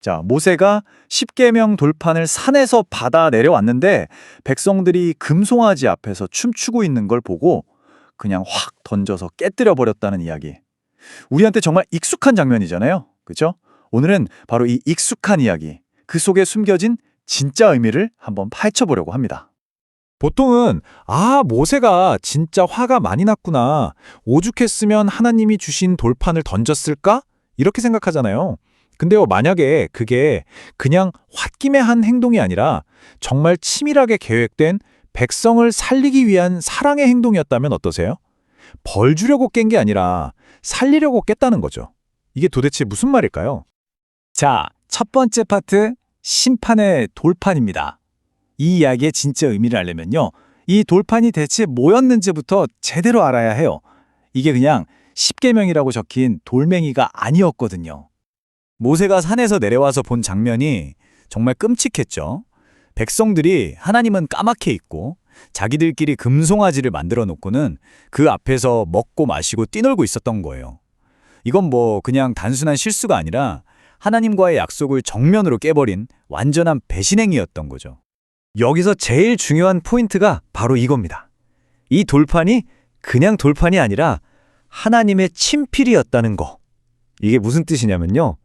자, 모세가 십계명 돌판을 산에서 받아 내려왔는데 백성들이 금송아지 앞에서 춤추고 있는 걸 보고 그냥 확 던져서 깨뜨려 버렸다는 이야기. 우리한테 정말 익숙한 장면이잖아요. 그죠? 오늘은 바로 이 익숙한 이야기, 그 속에 숨겨진 진짜 의미를 한번 파헤쳐 보려고 합니다. 보통은 모세가 진짜 화가 많이 났구나. 오죽했으면 하나님이 주신 돌판을 던졌을까? 이렇게 생각하잖아요. 근데요, 만약에 그게 그냥 홧김에 한 행동이 아니라 정말 치밀하게 계획된 백성을 살리기 위한 사랑의 행동이었다면 어떠세요? 벌 주려고 깬 게 아니라 살리려고 깼다는 거죠. 이게 도대체 무슨 말일까요? 자, 첫 번째 파트, 심판의 돌판입니다. 이 이야기의 진짜 의미를 알려면요, 이 돌판이 대체 뭐였는지부터 제대로 알아야 해요. 이게 그냥 십계명이라고 적힌 돌멩이가 아니었거든요. 모세가 산에서 내려와서 본 장면이 정말 끔찍했죠. 백성들이 하나님은 까맣게 있고 자기들끼리 금송아지를 만들어 놓고는 그 앞에서 먹고 마시고 뛰놀고 있었던 거예요. 이건 그냥 단순한 실수가 아니라 하나님과의 약속을 정면으로 깨버린 완전한 배신행위였던 거죠. 여기서 제일 중요한 포인트가 바로 이겁니다. 이 돌판이 그냥 돌판이 아니라 하나님의 친필이었다는 거. 이게 무슨 뜻이냐면요,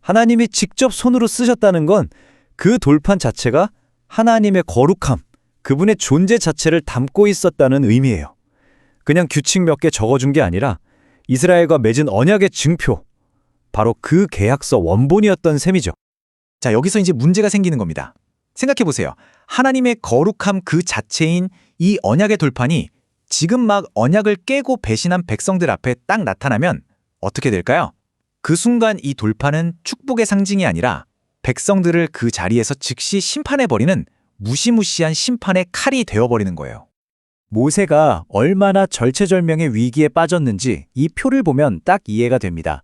하나님이 직접 손으로 쓰셨다는 건 그 돌판 자체가 하나님의 거룩함, 그분의 존재 자체를 담고 있었다는 의미예요. 그냥 규칙 몇 개 적어준 게 아니라 이스라엘과 맺은 언약의 증표, 바로 그 계약서 원본이었던 셈이죠. 자, 여기서 이제 문제가 생기는 겁니다. 생각해 보세요. 하나님의 거룩함 그 자체인 이 언약의 돌판이 지금 막 언약을 깨고 배신한 백성들 앞에 딱 나타나면 어떻게 될까요? 그 순간 이 돌판은 축복의 상징이 아니라 백성들을 그 자리에서 즉시 심판해버리는 무시무시한 심판의 칼이 되어버리는 거예요. 모세가 얼마나 절체절명의 위기에 빠졌는지 이 표를 보면 딱 이해가 됩니다.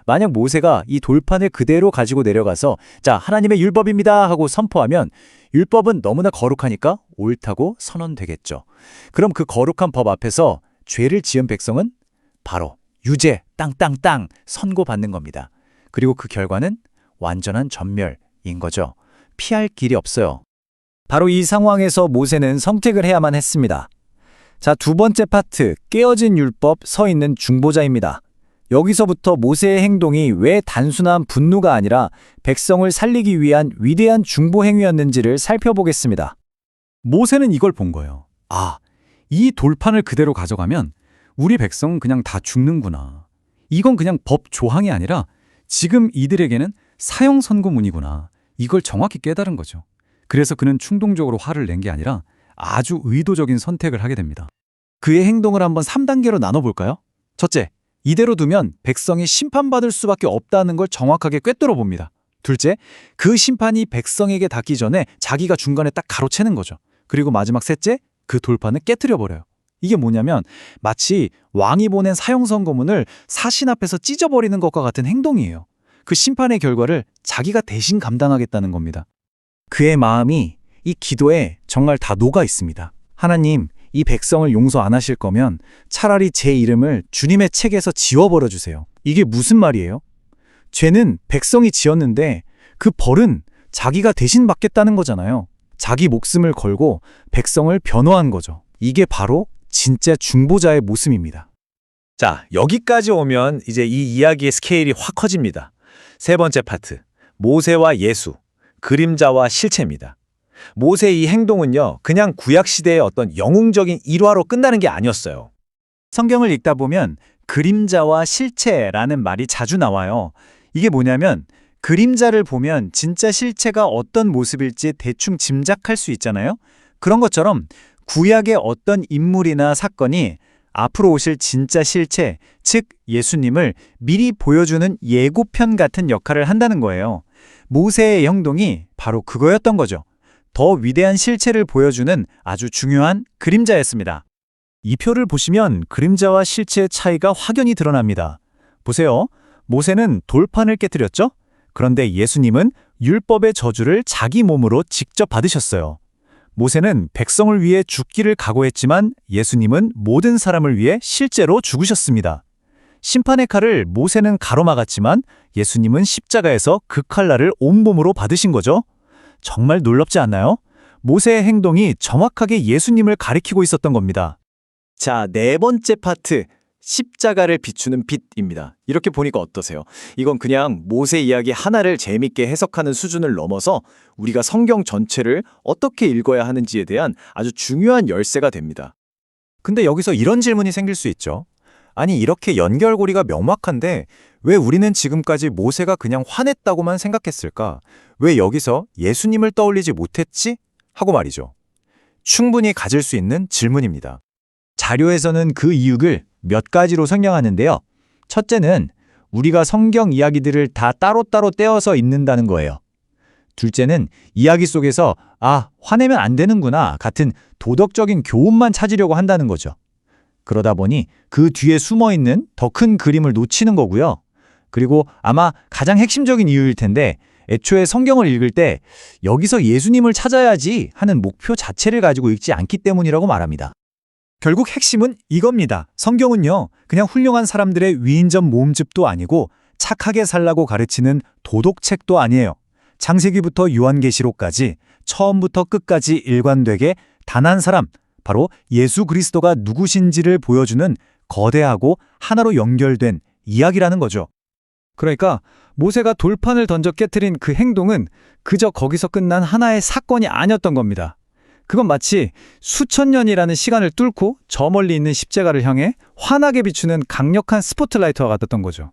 만약 모세가 이 돌판을 그대로 가지고 내려가서 자, 하나님의 율법입니다 하고 선포하면 율법은 너무나 거룩하니까 옳다고 선언되겠죠. 그럼 그 거룩한 법 앞에서 죄를 지은 백성은 바로 유죄 땅땅땅 선고받는 겁니다. 그리고 그 결과는 완전한 전멸인 거죠. 피할 길이 없어요. 바로 이 상황에서 모세는 선택을 해야만 했습니다. 자, 두 번째 파트, 깨어진 율법 서 있는 중보자입니다. 여기서부터 모세의 행동이 왜 단순한 분노가 아니라 백성을 살리기 위한 위대한 중보 행위였는지를 살펴보겠습니다. 모세는 이걸 본 거예요. 이 돌판을 그대로 가져가면 우리 백성은 그냥 다 죽는구나. 이건 그냥 법 조항이 아니라 지금 이들에게는 사형 선고문이구나. 이걸 정확히 깨달은 거죠. 그래서 그는 충동적으로 화를 낸 게 아니라 아주 의도적인 선택을 하게 됩니다. 그의 행동을 한번 3단계로 나눠볼까요? 첫째, 이대로 두면 백성이 심판받을 수밖에 없다는 걸 정확하게 꿰뚫어 봅니다. 둘째, 그 심판이 백성에게 닿기 전에 자기가 중간에 딱 가로채는 거죠. 그리고 마지막 셋째, 그 돌판을 깨트려 버려요. 이게 뭐냐면 마치 왕이 보낸 사형 선고문을 사신 앞에서 찢어버리는 것과 같은 행동이에요. 그 심판의 결과를 자기가 대신 감당하겠다는 겁니다. 그의 마음이 이 기도에 정말 다 녹아 있습니다. 하나님, 이 백성을 용서 안 하실 거면 차라리 제 이름을 주님의 책에서 지워버려 주세요. 이게 무슨 말이에요? 죄는 백성이 지었는데 그 벌은 자기가 대신 받겠다는 거잖아요. 자기 목숨을 걸고 백성을 변호한 거죠. 이게 바로 진짜 중보자의 모습입니다. 자, 여기까지 오면 이제 이 이야기의 스케일이 확 커집니다. 세 번째 파트, 모세와 예수, 그림자와 실체입니다. 모세의 이 행동은요, 그냥 구약시대의 어떤 영웅적인 일화로 끝나는 게 아니었어요. 성경을 읽다 보면 그림자와 실체라는 말이 자주 나와요. 이게 뭐냐면 그림자를 보면 진짜 실체가 어떤 모습일지 대충 짐작할 수 있잖아요. 그런 것처럼 구약의 어떤 인물이나 사건이 앞으로 오실 진짜 실체, 즉 예수님을 미리 보여주는 예고편 같은 역할을 한다는 거예요. 모세의 행동이 바로 그거였던 거죠. 더 위대한 실체를 보여주는 아주 중요한 그림자였습니다. 이 표를 보시면 그림자와 실체의 차이가 확연히 드러납니다. 보세요. 모세는 돌판을 깨뜨렸죠? 그런데 예수님은 율법의 저주를 자기 몸으로 직접 받으셨어요. 모세는 백성을 위해 죽기를 각오했지만 예수님은 모든 사람을 위해 실제로 죽으셨습니다. 심판의 칼을 모세는 가로막았지만 예수님은 십자가에서 그 칼날을 온몸으로 받으신 거죠. 정말 놀랍지 않나요? 모세의 행동이 정확하게 예수님을 가리키고 있었던 겁니다. 자, 네 번째 파트. 십자가를 비추는 빛입니다. 이렇게 보니까 어떠세요? 이건 그냥 모세 이야기 하나를 재밌게 해석하는 수준을 넘어서 우리가 성경 전체를 어떻게 읽어야 하는지에 대한 아주 중요한 열쇠가 됩니다. 근데 여기서 이런 질문이 생길 수 있죠. 아니, 이렇게 연결고리가 명확한데 왜 우리는 지금까지 모세가 그냥 화냈다고만 생각했을까? 왜 여기서 예수님을 떠올리지 못했지? 하고 말이죠. 충분히 가질 수 있는 질문입니다. 자료에서는 그 이유를 몇 가지로 설명하는데요. 첫째는 우리가 성경 이야기들을 다 따로따로 떼어서 읽는다는 거예요. 둘째는 이야기 속에서 화내면 안 되는구나 같은 도덕적인 교훈만 찾으려고 한다는 거죠. 그러다 보니 그 뒤에 숨어있는 더 큰 그림을 놓치는 거고요. 그리고 아마 가장 핵심적인 이유일 텐데 애초에 성경을 읽을 때 여기서 예수님을 찾아야지 하는 목표 자체를 가지고 읽지 않기 때문이라고 말합니다. 결국 핵심은 이겁니다. 성경은요, 그냥 훌륭한 사람들의 위인전 모음집도 아니고 착하게 살라고 가르치는 도덕책도 아니에요. 창세기부터 요한계시록까지 처음부터 끝까지 일관되게 단 한 사람, 바로 예수 그리스도가 누구신지를 보여주는 거대하고 하나로 연결된 이야기라는 거죠. 그러니까 모세가 돌판을 던져 깨트린 그 행동은 그저 거기서 끝난 하나의 사건이 아니었던 겁니다. 그건 마치 수천 년이라는 시간을 뚫고 저 멀리 있는 십자가를 향해 환하게 비추는 강력한 스포트라이트와 같았던 거죠.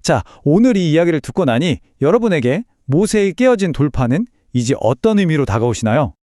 자, 오늘 이 이야기를 듣고 나니 여러분에게 모세의 깨어진 돌파는 이제 어떤 의미로 다가오시나요?